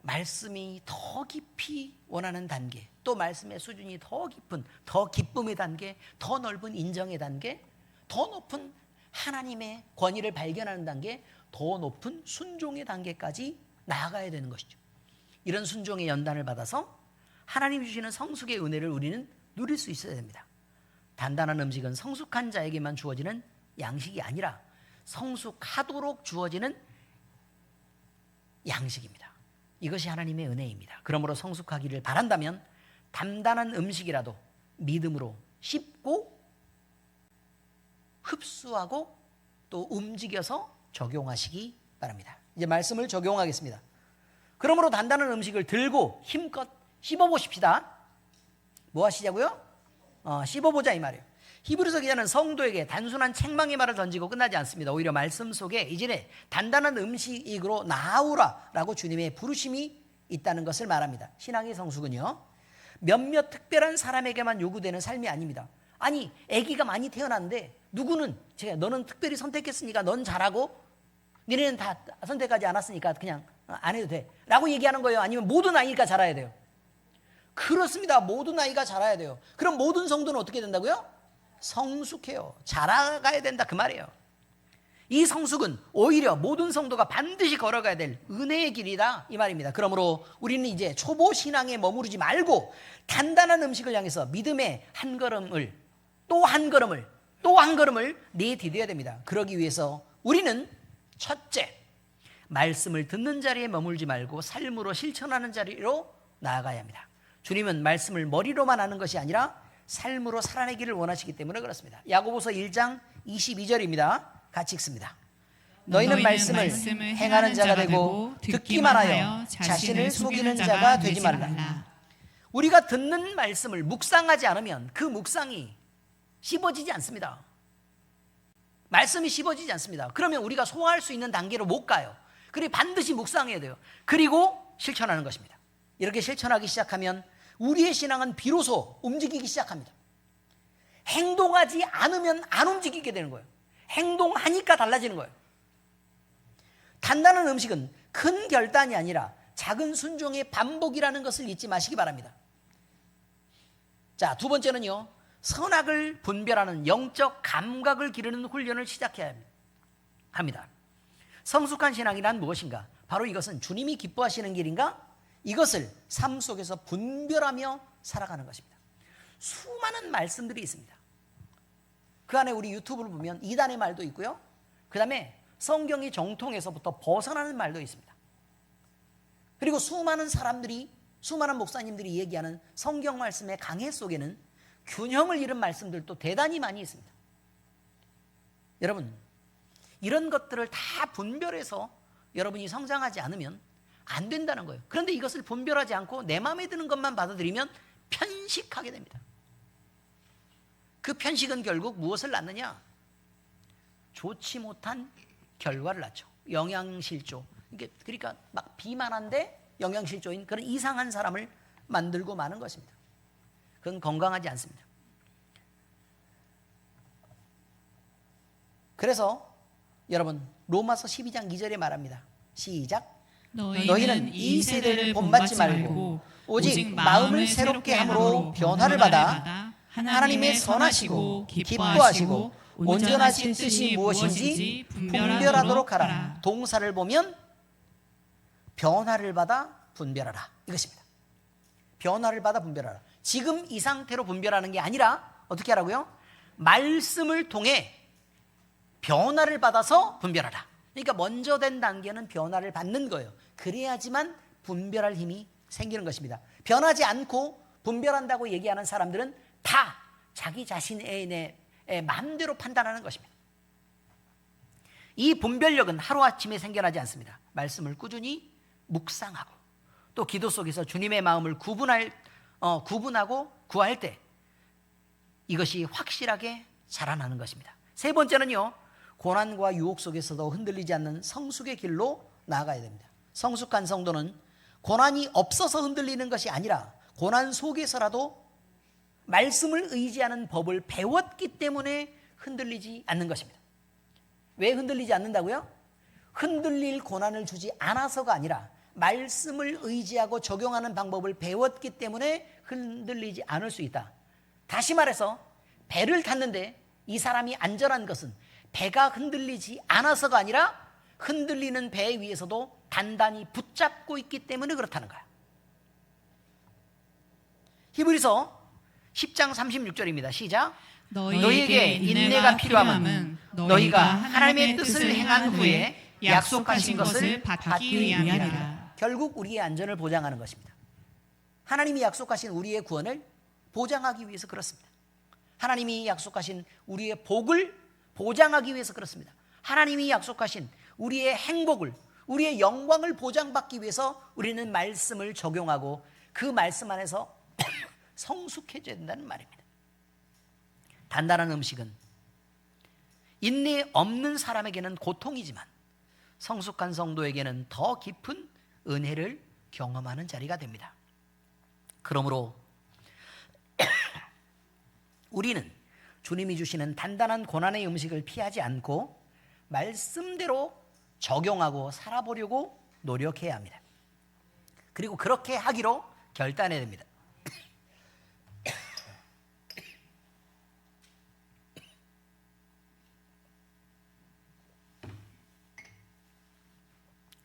말씀이 더 깊이 원하는 단계, 또 말씀의 수준이 더 깊은, 더 기쁨의 단계, 더 넓은 인정의 단계, 더 높은 하나님의 권위를 발견하는 단계, 더 높은 순종의 단계까지 나아가야 되는 것이죠. 이런 순종의 연단을 받아서 하나님이 주시는 성숙의 은혜를 우리는 누릴 수 있어야 됩니다. 단단한 음식은 성숙한 자에게만 주어지는 양식이 아니라 성숙하도록 주어지는 양식입니다. 이것이 하나님의 은혜입니다. 그러므로 성숙하기를 바란다면 단단한 음식이라도 믿음으로 씹고 흡수하고 또 움직여서 적용하시기 바랍니다. 이제 말씀을 적용하겠습니다. 그러므로 단단한 음식을 들고 힘껏 씹어보십시다. 뭐 하시자고요? 씹어보자 이 말이에요. 히브리서 기자는 성도에게 단순한 책망의 말을 던지고 끝나지 않습니다. 오히려 말씀 속에 이제 단단한 음식으로 나아오라라고 주님의 부르심이 있다는 것을 말합니다. 신앙의 성숙은요 몇몇 특별한 사람에게만 요구되는 삶이 아닙니다. 아니 아기가 많이 태어났는데 누구는 너는 특별히 선택했으니까 넌 잘하고 너네는 다 선택하지 않았으니까 그냥 안 해도 돼 라고 얘기하는 거예요? 아니면 모든 아이가 자라야 돼요? 그렇습니다. 모든 아이가 자라야 돼요. 그럼 모든 성도는 어떻게 된다고요? 성숙해요. 자라가야 된다 그 말이에요. 이 성숙은 오히려 모든 성도가 반드시 걸어가야 될 은혜의 길이다 이 말입니다. 그러므로 우리는 이제 초보 신앙에 머무르지 말고 단단한 음식을 향해서 믿음의 한 걸음을 또 한 걸음을 또 한 걸음을 내디뎌야 됩니다. 그러기 위해서 우리는 첫째, 말씀을 듣는 자리에 머물지 말고 삶으로 실천하는 자리로 나아가야 합니다. 주님은 말씀을 머리로만 하는 것이 아니라 삶으로 살아내기를 원하시기 때문에 그렇습니다. 야고보서 1장 22절입니다. 같이 읽습니다. 너희는 말씀을 행하는 자가 되고 듣기만 하여 자신을 속이는 자가 되지 말라. 우리가 듣는 말씀을 묵상하지 않으면 그 묵상이 씹어지지 않습니다. 말씀이 씹어지지 않습니다. 그러면 우리가 소화할 수 있는 단계로 못 가요. 그리고 반드시 묵상해야 돼요. 그리고 실천하는 것입니다. 이렇게 실천하기 시작하면 우리의 신앙은 비로소 움직이기 시작합니다. 행동하지 않으면 안 움직이게 되는 거예요. 행동하니까 달라지는 거예요. 단단한 음식은 큰 결단이 아니라 작은 순종의 반복이라는 것을 잊지 마시기 바랍니다. 자, 두 번째는요, 선악을 분별하는 영적 감각을 기르는 훈련을 시작해야 합니다. 성숙한 신앙이란 무엇인가? 바로 이것은 주님이 기뻐하시는 길인가? 이것을 삶 속에서 분별하며 살아가는 것입니다. 수많은 말씀들이 있습니다. 그 안에 우리 유튜브를 보면 이단의 말도 있고요, 그 다음에 성경이 정통에서부터 벗어나는 말도 있습니다. 그리고 수많은 사람들이, 수많은 목사님들이 얘기하는 성경 말씀의 강해 속에는 균형을 잃은 말씀들도 대단히 많이 있습니다. 여러분, 이런 것들을 다 분별해서 여러분이 성장하지 않으면 안 된다는 거예요. 그런데 이것을 분별하지 않고 내 마음에 드는 것만 받아들이면 편식하게 됩니다. 그 편식은 결국 무엇을 낳느냐? 좋지 못한 결과를 낳죠. 영양실조. 그러니까 막 비만한데 영양실조인 그런 이상한 사람을 만들고 마는 것입니다. 그건 건강하지 않습니다. 그래서 여러분 로마서 12장 2절에 말합니다. 시작. 너희는 이 세대를 본받지 말고 오직 마음을 새롭게 함으로 변화를 받아 하나님의 선하시고 기뻐하시고 온전하신 뜻이 무엇인지 분별하도록 하라. 동사를 보면 변화를 받아 분별하라 이것입니다. 변화를 받아 분별하라. 지금 이 상태로 분별하는 게 아니라 어떻게 하라고요? 말씀을 통해 변화를 받아서 분별하라. 그러니까 먼저 된 단계는 변화를 받는 거예요. 그래야지만 분별할 힘이 생기는 것입니다. 변하지 않고 분별한다고 얘기하는 사람들은 다 자기 자신의 마음대로 판단하는 것입니다. 이 분별력은 하루아침에 생겨나지 않습니다. 말씀을 꾸준히 묵상하고 또 기도 속에서 주님의 마음을 구분하고 구할 때 이것이 확실하게 자라나는 것입니다. 세 번째는요, 고난과 유혹 속에서도 흔들리지 않는 성숙의 길로 나아가야 됩니다. 성숙한 성도는 고난이 없어서 흔들리는 것이 아니라 고난 속에서라도 말씀을 의지하는 법을 배웠기 때문에 흔들리지 않는 것입니다. 왜 흔들리지 않는다고요? 흔들릴 고난을 주지 않아서가 아니라 말씀을 의지하고 적용하는 방법을 배웠기 때문에 흔들리지 않을 수 있다. 다시 말해서 배를 탔는데 이 사람이 안전한 것은 배가 흔들리지 않아서가 아니라 흔들리는 배 위에서도 단단히 붙잡고 있기 때문에 그렇다는 거야. 히브리서 10장 36절입니다. 시작. 너희에게 인내가 필요함은 너희가 하나님의 뜻을 행한 후에 약속하신 것을 받기 위함이라. 결국 우리의 안전을 보장하는 것입니다. 하나님이 약속하신 우리의 구원을 보장하기 위해서 그렇습니다. 하나님이 약속하신 우리의 복을 보장하기 위해서 그렇습니다. 하나님이 약속하신 우리의 행복을, 우리의 영광을 보장받기 위해서 우리는 말씀을 적용하고 그 말씀 안에서 성숙해져야 된다는 말입니다. 단단한 음식은 인내 없는 사람에게는 고통이지만 성숙한 성도에게는 더 깊은 은혜를 경험하는 자리가 됩니다. 그러므로 우리는 주님이 주시는 단단한 고난의 음식을 피하지 않고 말씀대로 적용하고 살아보려고 노력해야 합니다. 그리고 그렇게 하기로 결단해야 됩니다.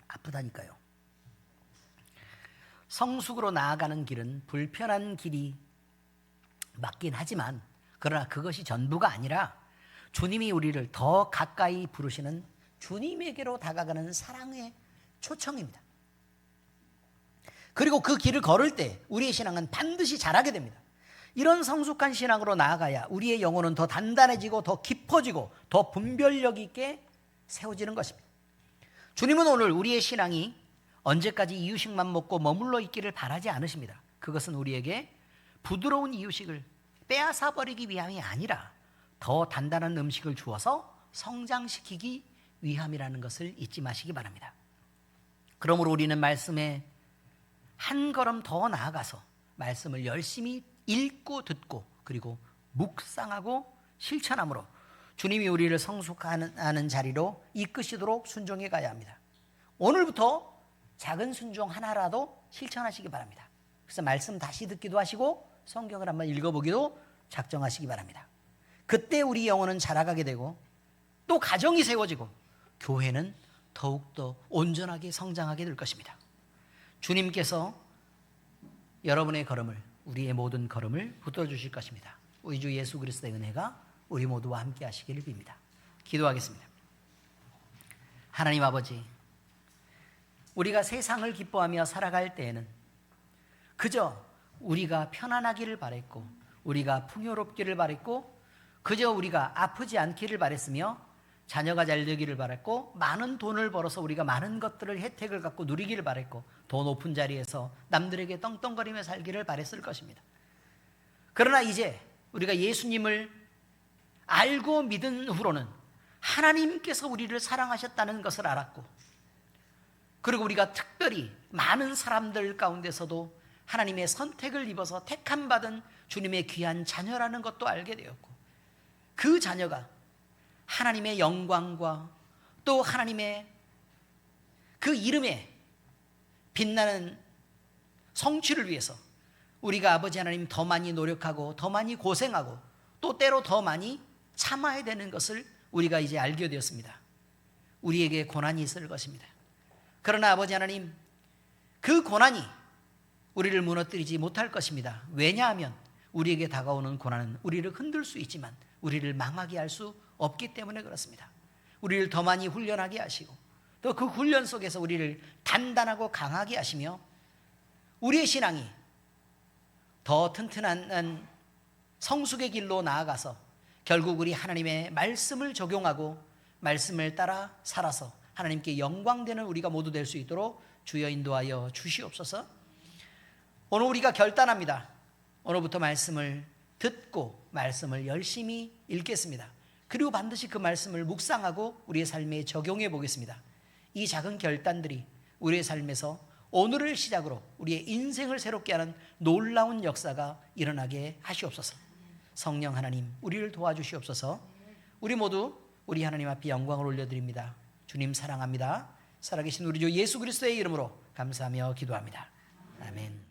아프다니까요. 성숙으로 나아가는 길은 불편한 길이 맞긴 하지만 그러나 그것이 전부가 아니라 주님이 우리를 더 가까이 부르시는 주님에게로 다가가는 사랑의 초청입니다. 그리고 그 길을 걸을 때 우리의 신앙은 반드시 자라게 됩니다. 이런 성숙한 신앙으로 나아가야 우리의 영혼은 더 단단해지고 더 깊어지고 더 분별력 있게 세워지는 것입니다. 주님은 오늘 우리의 신앙이 언제까지 이유식만 먹고 머물러 있기를 바라지 않으십니다. 그것은 우리에게 부드러운 이유식을 빼앗아 버리기 위함이 아니라 더 단단한 음식을 주어서 성장시키기 위함이라는 것을 잊지 마시기 바랍니다. 그러므로 우리는 말씀에 한 걸음 더 나아가서 말씀을 열심히 읽고 듣고 그리고 묵상하고 실천함으로 주님이 우리를 성숙하는 자리로 이끄시도록 순종해 가야 합니다. 오늘부터 작은 순종 하나라도 실천하시기 바랍니다. 그래서 말씀 다시 듣기도 하시고 성경을 한번 읽어보기도 작정하시기 바랍니다. 그때 우리 영혼은 자라가게 되고 또 가정이 세워지고 교회는 더욱더 온전하게 성장하게 될 것입니다. 주님께서 여러분의 걸음을, 우리의 모든 걸음을 붙들어주실 것입니다. 우리 주 예수 그리스도의 은혜가 우리 모두와 함께 하시기를 빕니다. 기도하겠습니다. 하나님 아버지, 우리가 세상을 기뻐하며 살아갈 때에는 그저 우리가 편안하기를 바랬고 우리가 풍요롭기를 바랬고 그저 우리가 아프지 않기를 바랬으며 자녀가 잘 되기를 바랬고 많은 돈을 벌어서 우리가 많은 것들을 혜택을 갖고 누리기를 바랬고 더 높은 자리에서 남들에게 떵떵거리며 살기를 바랬을 것입니다. 그러나 이제 우리가 예수님을 알고 믿은 후로는 하나님께서 우리를 사랑하셨다는 것을 알았고, 그리고 우리가 특별히 많은 사람들 가운데서도 하나님의 선택을 입어서 택함 받은 주님의 귀한 자녀라는 것도 알게 되었고, 그 자녀가 하나님의 영광과 또 하나님의 그 이름에 빛나는 성취를 위해서 우리가 아버지 하나님 더 많이 노력하고 더 많이 고생하고 또 때로 더 많이 참아야 되는 것을 우리가 이제 알게 되었습니다. 우리에게 고난이 있을 것입니다. 그러나 아버지 하나님, 그 고난이 우리를 무너뜨리지 못할 것입니다. 왜냐하면 우리에게 다가오는 고난은 우리를 흔들 수 있지만 우리를 망하게 할 수 없기 때문에 그렇습니다. 우리를 더 많이 훈련하게 하시고 또 그 훈련 속에서 우리를 단단하고 강하게 하시며 우리의 신앙이 더 튼튼한 성숙의 길로 나아가서 결국 우리 하나님의 말씀을 적용하고 말씀을 따라 살아서 하나님께 영광되는 우리가 모두 될 수 있도록 주여 인도하여 주시옵소서. 오늘 우리가 결단합니다. 오늘부터 말씀을 듣고 말씀을 열심히 읽겠습니다. 그리고 반드시 그 말씀을 묵상하고 우리의 삶에 적용해 보겠습니다. 이 작은 결단들이 우리의 삶에서 오늘을 시작으로 우리의 인생을 새롭게 하는 놀라운 역사가 일어나게 하시옵소서. 성령 하나님, 우리를 도와주시옵소서. 우리 모두 우리 하나님 앞에 영광을 올려드립니다. 주님 사랑합니다. 살아계신 우리 주 예수 그리스도의 이름으로 감사하며 기도합니다. 아멘.